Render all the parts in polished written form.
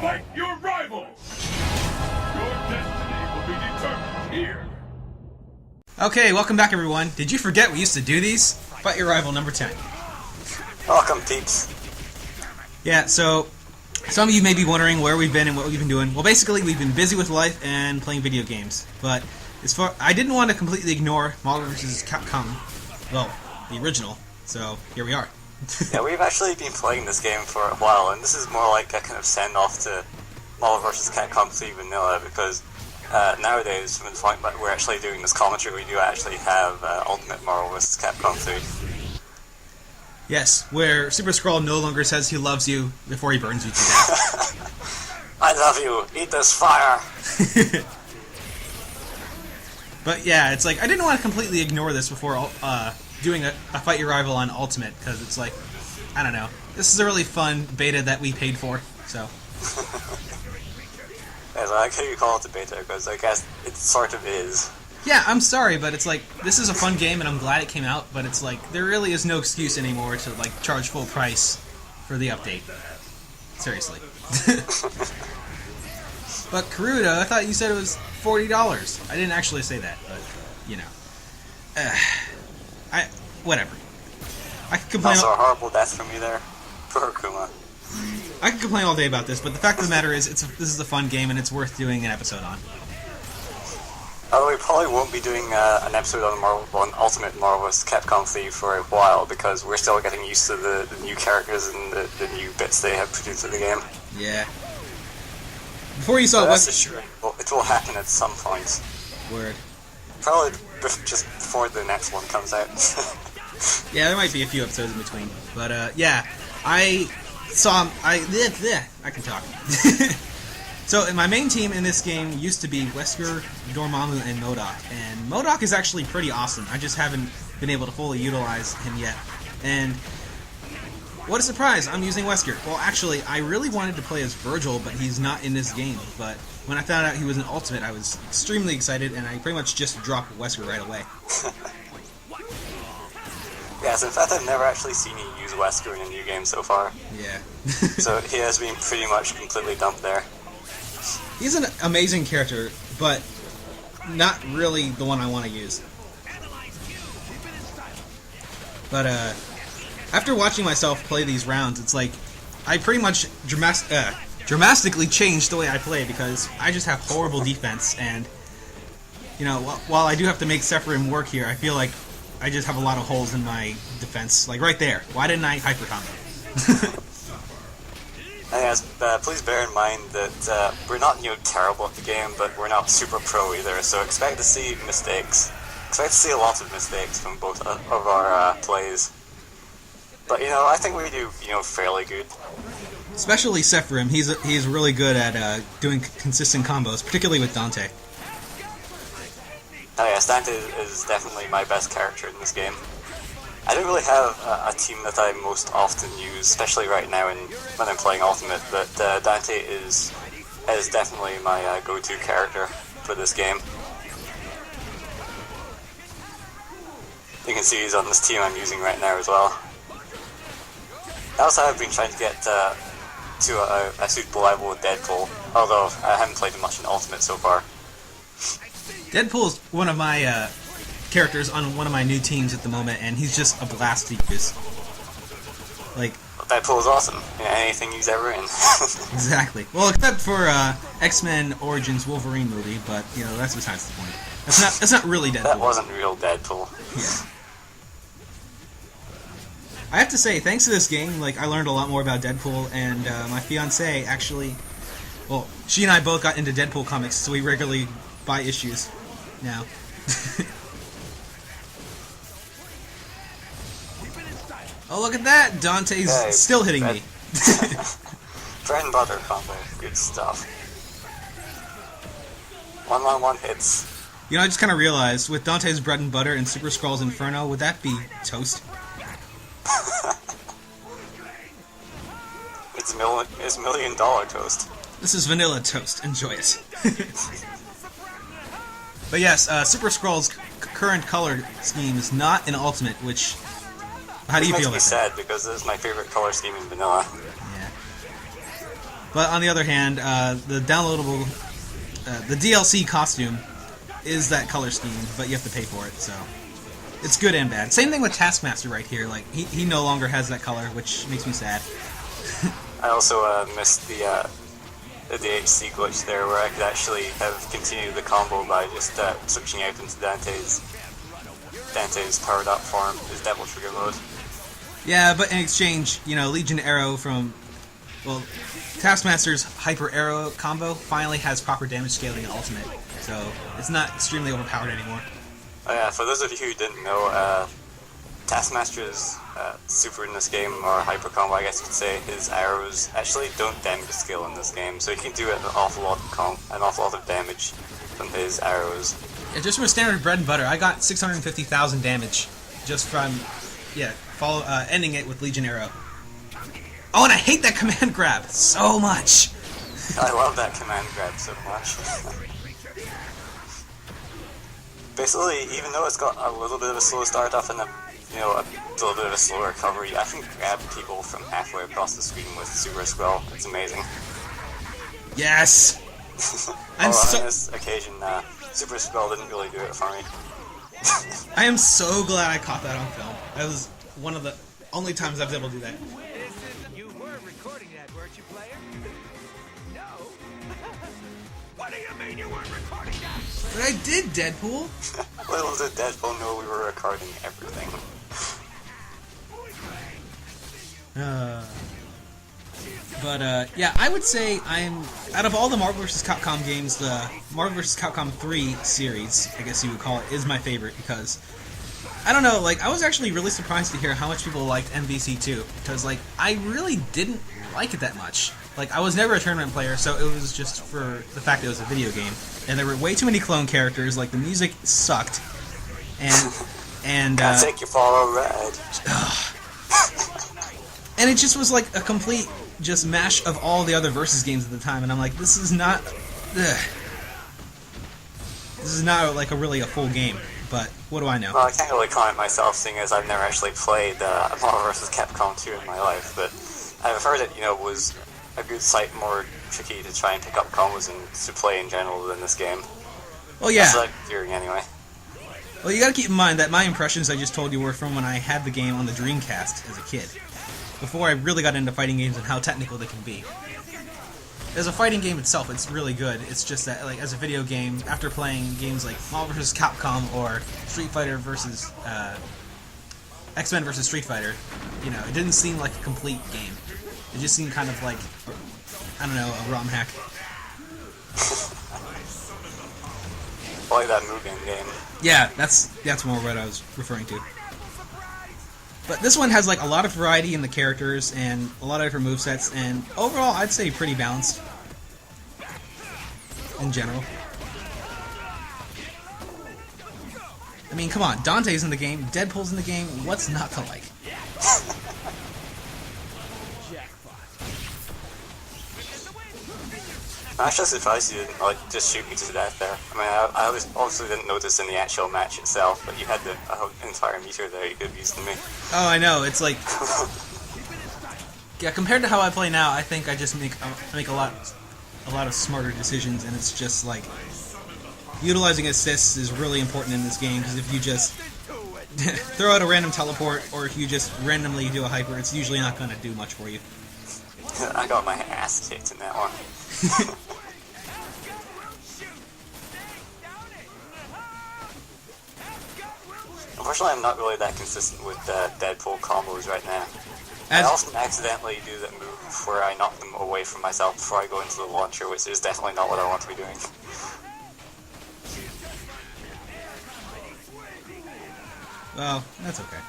Fight your rival! Your destiny will be determined here! Okay, welcome back everyone. Did you forget we used to do these? Fight your rival number 10. Welcome, peeps. Yeah, so some of you may be wondering where we've been and what we've been doing. Well, basically, we've been busy with life and playing video games. But I didn't want to completely ignore Marvel vs. Capcom, well, the original. So here we are. Yeah, we've actually been playing this game for a while, and this is more like a kind of send-off to Marvel vs. Capcom 3 Vanilla, because nowadays, from the point that we're actually doing this commentary, we do actually have Ultimate Marvel vs. Capcom 3. Yes, where Super Skrull no longer says he loves you before he burns you to death. I love you, eat this fire! But yeah, it's like, I didn't want to completely ignore this before doing a Fight Your Rival on Ultimate, because it's like, I don't know, this is a really fun beta that we paid for, so. Yeah, so I like how you call it a beta, because I guess it sort of is. Yeah, I'm sorry, but it's like, this is a fun game and I'm glad it came out, but it's like, there really is no excuse anymore to like charge full price for the update. Seriously. But Karuta, I thought you said it was $40. I didn't actually say that, but, you know. Whatever. I could complain. Also a horrible death from you there. Poor Kuma. I could complain all day about this, but the fact of the matter is, this is a fun game and it's worth doing an episode on. Although we probably won't be doing an episode on Ultimate Marvel vs. Capcom 3 for a while, because we're still getting used to the new characters and the new bits they have produced in the game. Yeah. Before you saw that's sure, it will happen at some point. Word. Probably just before the next one comes out. Yeah, there might be a few episodes in between. But, yeah, I can talk. So, my main team in this game used to be Wesker, Dormammu, and MODOK. And MODOK is actually pretty awesome. I just haven't been able to fully utilize him yet. And what a surprise, I'm using Wesker. Well, actually, I really wanted to play as Virgil, but he's not in this game. But when I found out he was in Ultimate, I was extremely excited, and I pretty much just dropped Wesker right away. Yes, in fact, I've never actually seen you use Wesker in a new game so far. Yeah. So he has been pretty much completely dumped there. He's an amazing character, but not really the one I want to use. But, after watching myself play these rounds, it's like, I pretty much dramatically changed the way I play, because I just have horrible defense, and, you know, while I do have to make Sephirim work here, I feel like I just have a lot of holes in my defense. Like, right there. Why didn't I hyper combo? And yes, please bear in mind that we're not, terrible at the game, but we're not super pro either, so expect to see mistakes. Expect to see a lot of mistakes from both of our plays. But, I think we do, fairly good. Especially Sephirim. He's really good at doing consistent combos, particularly with Dante. Oh yes, Dante is definitely my best character in this game. I don't really have a team that I most often use, especially right now when I'm playing Ultimate, but Dante is definitely my go-to character for this game. You can see he's on this team I'm using right now as well. I also have been trying to get to a suitable level with Deadpool, although I haven't played him much in Ultimate so far. Deadpool is one of my characters on one of my new teams at the moment, and he's just a blast to use. Like, Deadpool is awesome. Anything he's ever in. Exactly. Well, except for X-Men Origins Wolverine movie, but that's besides the point. That's not really Deadpool. That wasn't real Deadpool. Yeah. I have to say, thanks to this game, like, I learned a lot more about Deadpool, and my fiancée actually, well, she and I both got into Deadpool comics, so we regularly buy issues now. Oh, look at that! Dante's still hitting me. Bread and butter combo. Good stuff. 1-1-1 hits. I just kind of realized, with Dante's bread and butter and Super Skrull's Inferno, would that be toast? It's $1 million toast. This is vanilla toast. Enjoy it. But yes, Super Skrull's current color scheme is not in Ultimate, which... How do you feel about that? It makes me sad, because this is my favorite color scheme in vanilla. Yeah. But on the other hand, the downloadable, the DLC costume is that color scheme, but you have to pay for it, so it's good and bad. Same thing with Taskmaster right here. Like he no longer has that color, which makes me sad. I also missed the DHC glitch there, where I could actually have continued the combo by just switching out into Dante's powered up form, his Devil Trigger mode. Yeah, but in exchange, you know, Legion Arrow from, well, Taskmaster's Hyper Arrow combo finally has proper damage scaling in Ultimate, so it's not extremely overpowered anymore. Oh yeah, for those of you who didn't know, Taskmaster's super in this game, or hyper combo I guess you could say, his arrows actually don't damage scale in this game, so he can do an awful lot of damage from his arrows. Yeah, just from standard bread and butter, I got 650,000 damage just from, ending it with Legion Arrow. Oh, and I hate that command grab so much! I love that command grab so much. Basically, even though it's got a little bit of a slow start off and a little bit of a slow recovery, I can grab people from halfway across the screen with Super Squall. It's amazing. Yes! On this occasion, Super Squall didn't really do it for me. I am so glad I caught that on film. That was one of the only times I was able to do that. You were recording that, weren't you, player? No. What do you mean you weren't recording that? But I did, Deadpool! Little did Deadpool know we were recording everything. Yeah, I would say out of all the Marvel vs. Capcom games, the Marvel vs. Capcom 3 series, I guess you would call it, is my favorite because, I don't know, like, I was actually really surprised to hear how much people liked MVC2, because, like, I really didn't like it that much. Like, I was never a tournament player, so it was just for the fact that it was a video game, and there were way too many clone characters, like, the music sucked, and Can't take you for a ride. And it just was like a complete just mash of all the other Versus games at the time, and I'm like, this is not like a full game. But what do I know? Well, I can't really comment myself, seeing as I've never actually played Marvel vs. Capcom 2 in my life, but I've heard it, was a good sight more tricky to try and pick up combos and to play in general than this game. Well, yeah. That's what I'm hearing anyway. Well, you gotta keep in mind that my impressions I just told you were from when I had the game on the Dreamcast as a kid, before I really got into fighting games and how technical they can be. As a fighting game itself, it's really good. It's just that, like, as a video game, after playing games like Marvel vs. Capcom or Street Fighter vs. X-Men vs. Street Fighter, it didn't seem like a complete game. It just seemed kind of like, I don't know, a ROM hack. I like that moving game. Yeah, that's more what I was referring to. But this one has like a lot of variety in the characters and a lot of different movesets, and overall I'd say pretty balanced in general. I mean, come on, Dante's in the game, Deadpool's in the game, what's not to like? I'm actually surprised you didn't just shoot me to death there. I mean, I obviously didn't notice in the actual match itself, but you had the entire meter there you could have used to me. Oh, I know. It's like, yeah. Compared to how I play now, I think I just make a lot of smarter decisions, and it's just like utilizing assists is really important in this game, because if you just throw out a random teleport or if you just randomly do a hyper, it's usually not going to do much for you. I got my ass kicked in that one. Unfortunately, I'm not really that consistent with Deadpool combos right now. I often accidentally do that move where I knock them away from myself before I go into the launcher, which is definitely not what I want to be doing. Well, that's okay.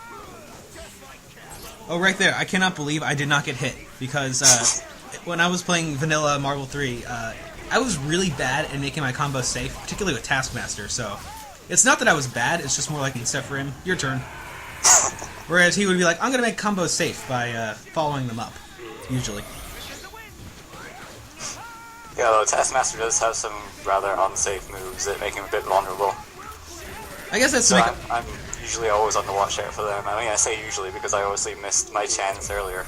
Oh, right there. I cannot believe I did not get hit, because when I was playing vanilla Marvel 3, I was really bad at making my combos safe, particularly with Taskmaster, so it's not that I was bad, it's just more like in Sepherim, your turn. Whereas he would be like, I'm going to make combos safe by following them up, usually. Yeah, though Taskmaster does have some rather unsafe moves that make him a bit vulnerable. I guess that's so I'm usually always on the watch out for them. I mean, I say usually because I obviously missed my chance earlier.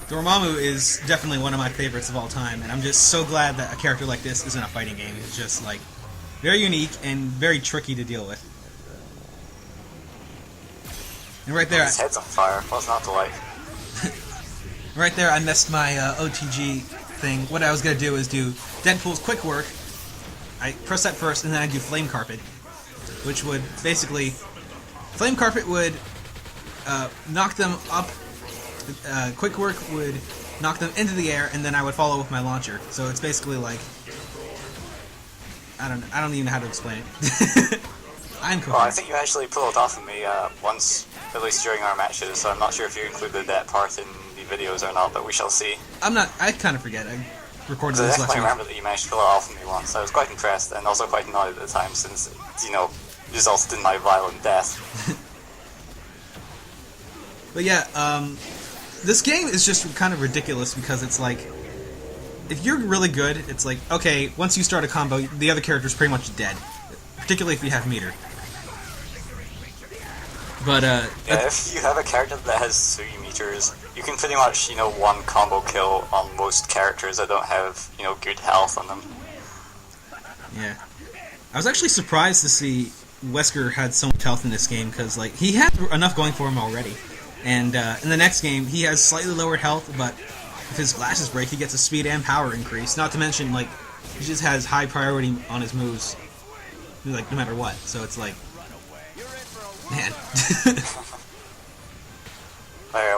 Dormammu is definitely one of my favorites of all time, and I'm just so glad that a character like this is in a fighting game. It's just, like, very unique and very tricky to deal with. And right there... His head's on fire. What's not to like? Right there, I missed my OTG thing. What I was going to do is do Deadpool's Quick Work. I press that first, and then I do Flame Carpet, which would basically... Flame Carpet would knock them up. Quick Work would knock them into the air, and then I would follow with my launcher. So it's basically like... I don't even know how to explain it. I'm cool. Well, I think you actually pulled it off of me once, at least during our matches, so I'm not sure if you included that part in the videos or not, but we shall see. I kind of forget. I recorded I this last definitely week. remember that you managed to pull it off of me once. I was quite impressed, and also quite annoyed at the time, since it, resulted in my violent death. But yeah, this game is just kind of ridiculous because it's like, if you're really good, it's like, okay, once you start a combo, the other character's pretty much dead. Particularly if you have meter. But, yeah, if you have a character that has 3 meters, you can pretty much, one combo kill on most characters that don't have, good health on them. Yeah. I was actually surprised to see Wesker had so much health in this game, because, like, he had enough going for him already. And, in the next game, he has slightly lowered health, but if his glasses break, he gets a speed and power increase. Not to mention, like, he just has high priority on his moves, like, no matter what. So it's like, man.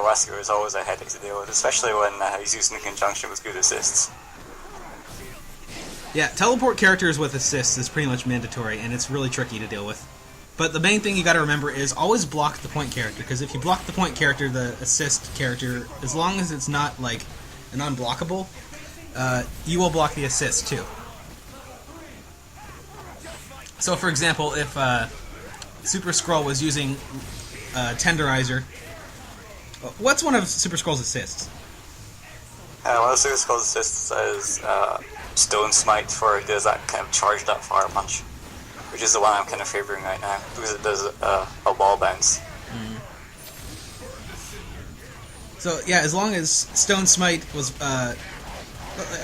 Wesker is always a headache to deal with, especially when he's used in conjunction with good assists. Yeah, teleport characters with assists is pretty much mandatory, and it's really tricky to deal with. But the main thing you gotta remember is always block the point character, because if you block the point character, the assist character, as long as it's not, like, an unblockable, you will block the assist, too. So, for example, if Super Skrull was using Tenderizer, what's one of Super Skrull's assists? One of Super Skrull's assists is Stone Smite, for it does that kind of charged up fire punch, which is the one I'm kind of favoring right now, because it does a wall bounce. So, yeah, as long as Stone Smite was...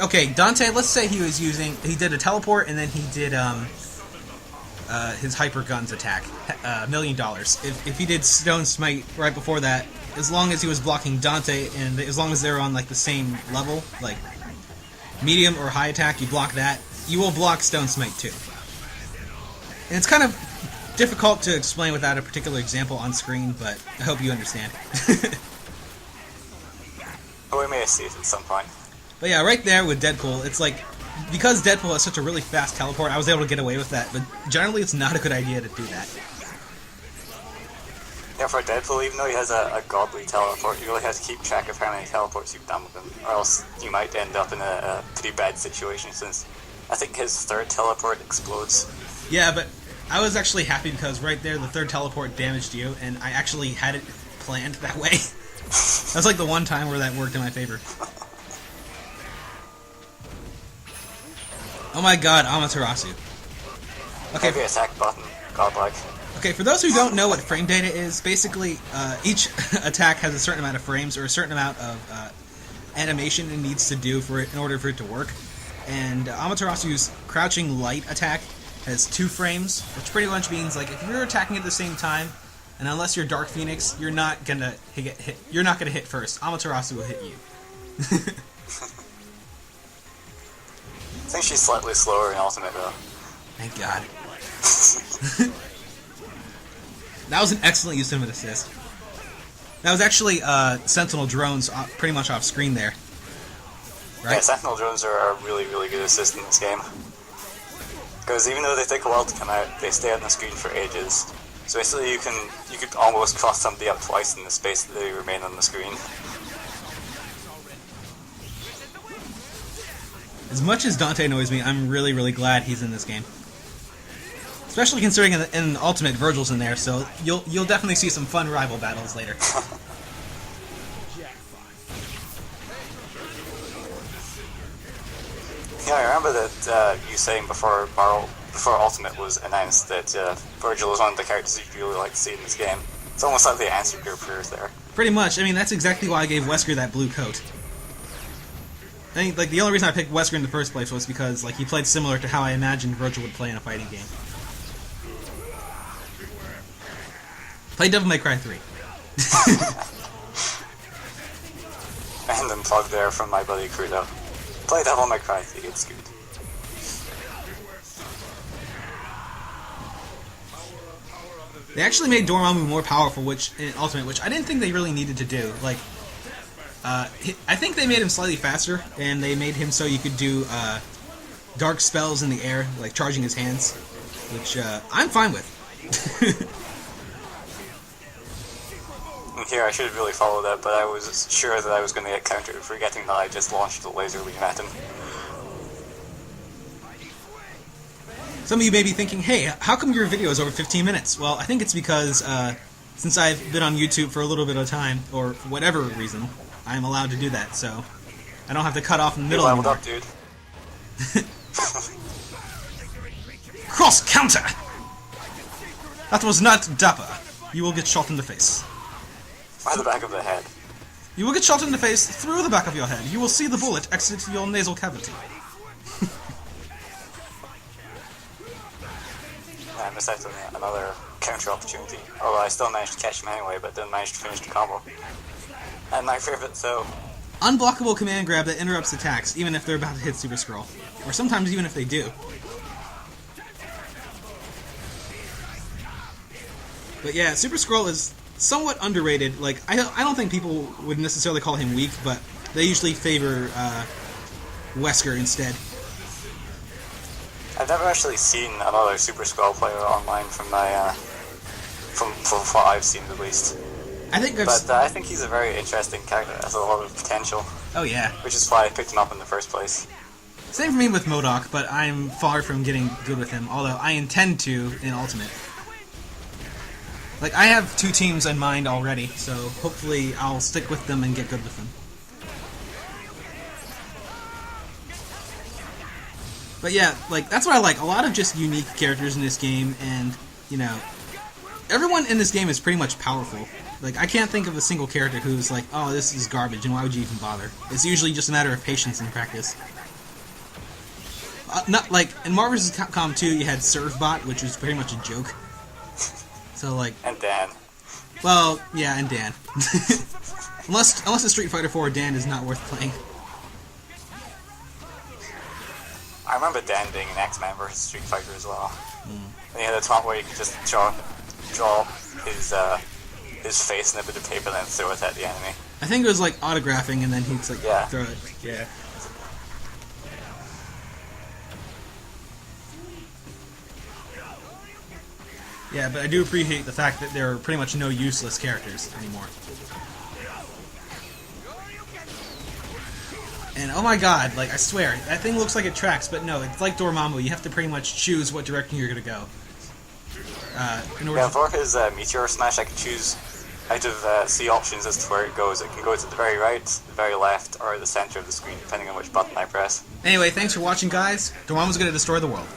okay, Dante, let's say he did a teleport, and then he did his Hyper Guns attack, $1 million. If he did Stone Smite right before that, as long as he was blocking Dante, and as long as they're on, like, the same level, like, medium or high attack, you block that, you will block Stone Smite too. And it's kind of difficult to explain without a particular example on screen, but I hope you understand. But we may see it at some point. But yeah, right there with Deadpool, it's like, because Deadpool has such a really fast teleport, I was able to get away with that, but generally it's not a good idea to do that. Yeah, for Deadpool, even though he has a godly teleport, you really have to keep track of how many teleports you've done with him, or else you might end up in a pretty bad situation, since I think his 3rd teleport explodes. Yeah, but I was actually happy because right there the 3rd teleport damaged you, and I actually had it planned that way. That's like the one time where that worked in my favor. Oh my god, Amaterasu. Okay. Heavy attack button, godlike. Okay, for those who don't know what frame data is, basically each attack has a certain amount of frames or a certain amount of animation it needs to do in order for it to work. And Amaterasu's crouching light attack has 2 frames, which pretty much means, like, if you're attacking at the same time, and unless you're Dark Phoenix, you're not gonna hit. You're not gonna hit first. Amaterasu will hit you. I think she's slightly slower in Ultimate, though. Thank God. That was an excellent use of an assist. That was actually Sentinel drones pretty much off screen there. Right? Yeah, Sentinel drones are a really, really good assist in this game. Because even though they take a while to come out, they stay on the screen for ages. So basically you could almost cross somebody up twice in the space that they remain on the screen. As much as Dante annoys me, I'm really, really glad he's in this game. Especially considering in Ultimate, Virgil's in there, so you'll definitely see some fun rival battles later. Yeah, I remember that you saying before Ultimate was announced that Virgil is one of the characters you'd really like to see in this game. It's almost like they answered your prayers there. Pretty much. I mean, that's exactly why I gave Wesker that blue coat. I think, like, the only reason I picked Wesker in the first place was because, like, he played similar to how I imagined Virgil would play in a fighting game. Play Devil May Cry 3. Random plug there from my buddy Crudo. Play Devil May Cry 3, it's good. They actually made Dormammu more powerful, which in Ultimate, which I didn't think they really needed to do. Like, I think they made him slightly faster, and they made him so you could do dark spells in the air, like charging his hands, which I'm fine with. Here, I should have really followed that, but I was sure that I was going to get countered, forgetting that I just launched the laser beam at him. Some of you may be thinking, hey, how come your video is over 15 minutes? Well, I think it's because, since I've been on YouTube for a little bit of time, or for whatever reason, I'm allowed to do that, so I don't have to cut off in the middle leveled anymore. up, dude. Cross counter! That was not dapper. You will get shot in the face. By the back of the head. You will get shot in the face through the back of your head. You will see the bullet exit your nasal cavity. I missed out on another counter opportunity. Although I still managed to catch him anyway, but didn't manage to finish the combo. And my favorite, so... Unblockable command grab that interrupts attacks, even if they're about to hit Super Scroll. Or sometimes even if they do. But yeah, Super Scroll is somewhat underrated. Like, I don't think people would necessarily call him weak, but they usually favor Wesker instead. I've never actually seen another Super Scroll player online from my, from what I've seen at least. I think I think he's a very interesting character, has a lot of potential. Oh yeah. Which is why I picked him up in the first place. Same for me with MODOK, but I'm far from getting good with him, although I intend to in Ultimate. Like, I have 2 teams in mind already, so hopefully I'll stick with them and get good with them. But yeah, like, that's what I like. A lot of just unique characters in this game, and, you know, everyone in this game is pretty much powerful. Like, I can't think of a single character who's like, oh, this is garbage, and why would you even bother? It's usually just a matter of patience and practice. Not like, in Marvel vs. Capcom 2, you had Servbot, which was pretty much a joke. So, like... And Dan. Well, yeah, and Dan. unless it's Street Fighter 4, Dan is not worth playing. I remember Dan being an X-Men versus Street Fighter as well. And he had a taunt where you could just draw his face in a bit of paper and then throw it at the enemy. I think it was like autographing and then he'd like throw it. Yeah. Yeah, but I do appreciate the fact that there are pretty much no useless characters anymore. And oh my god, like, I swear, that thing looks like it tracks, but no, it's like Dormammu, you have to pretty much choose what direction you're gonna go. For his Meteor Smash, I can choose out of C options as to where it goes. It can go to the very right, the very left, or the center of the screen, depending on which button I press. Anyway, thanks for watching, guys. Dormammu's gonna destroy the world.